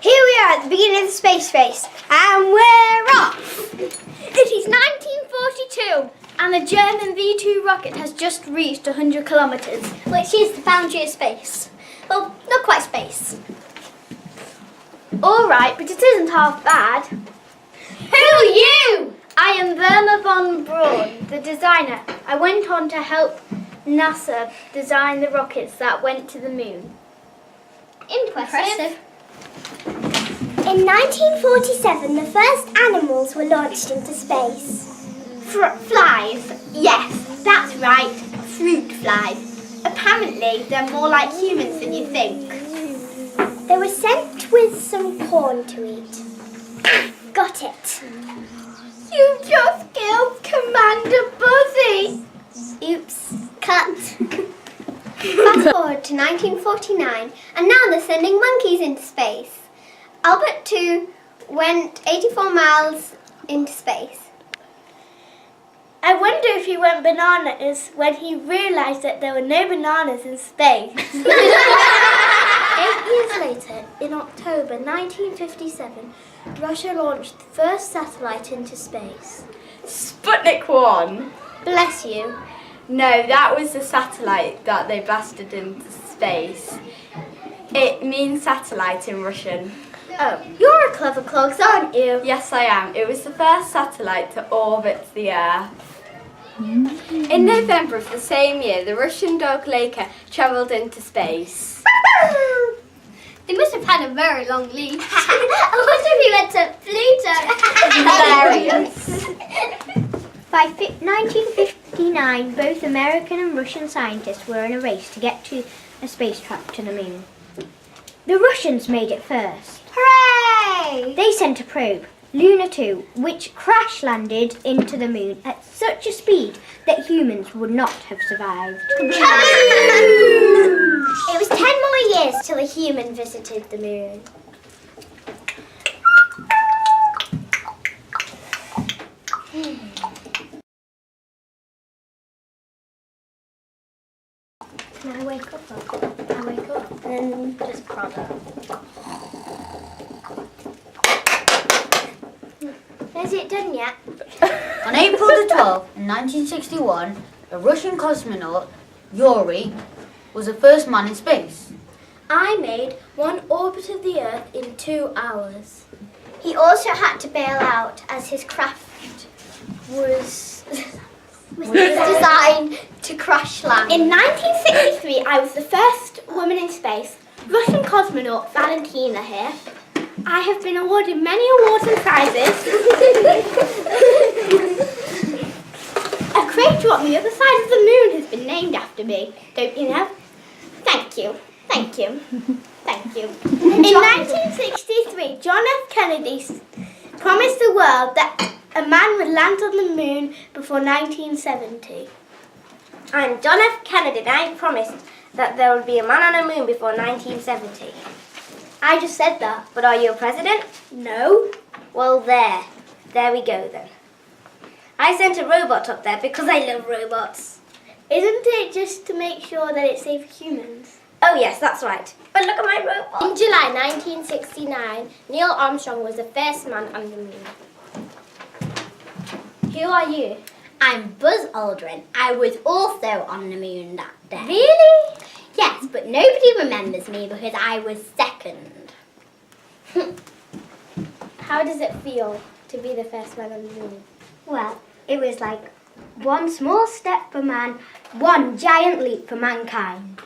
Here we are at the beginning of the space race, and we're off! It is 1942, and the German V2 rocket has just reached 100 kilometres, which is the boundary of space. Well, not quite space. Alright, but it isn't half bad. Who are you? I am Werner von Braun, the designer. I went on to help NASA design the rockets that went to the moon. Impressive. In 1947, the first animals were launched into space. Flies. Yes, that's right. Fruit flies. Apparently, they're more like humans than you think. They were sent with some corn to eat. Got it. You just killed Commander Buzzy. Oops. Cut. Fast forward to 1949, and now they're sending monkeys into space. Albert 2 went 84 miles into space. I wonder if he went bananas when he realised that there were no bananas in space. 8 years later, in October 1957, Russia launched the first satellite into space. Sputnik 1. Bless you. No, that was the satellite that they blasted into space. It means satellite in Russian. Oh, you're a clever clogs, aren't you? Yes, I am. It was the first satellite to orbit the Earth. In November of the same year, the Russian dog Laika travelled into space. They must have had a very long leash. I wonder if he went to Pluto. By 1959, both American and Russian scientists were in a race to get to a spacecraft to the moon. The Russians made it first. Hooray! They sent a probe, Luna 2, which crash-landed into the moon at such a speed that humans would not have survived. It was 10 more years till a human visited the moon. Can I wake up? I wake up and just prod her. Is it done yet? On April the 12th, in 1961, a Russian cosmonaut, Yuri, was the first man in space. I made one orbit of the Earth in 2 hours. He also had to bail out as his craft Was designed to crash land. In 1963, I was the first woman in space. Russian cosmonaut Valentina here. I have been awarded many awards and prizes. A crater on the other side of the moon has been named after me, don't you know? Thank you. Thank you. Thank you. In 1963, John F. Kennedy promised the world that a man would land on the moon before 1970. I'm John F. Kennedy, and I promised that there would be a man on the moon before 1970. I just said that. But are you a president? No. Well, there we go then. I sent a robot up there because I love robots. Isn't it just to make sure that it's safe for humans? Oh yes, that's right. But look at my robot. In July 1969, Neil Armstrong was the first man on the moon. Who are you? I'm Buzz Aldrin. I was also on the moon that day. Really? Yes, but nobody remembers me because I was second. How does it feel to be the first man on the moon? Well, it was like one small step for man, one giant leap for mankind.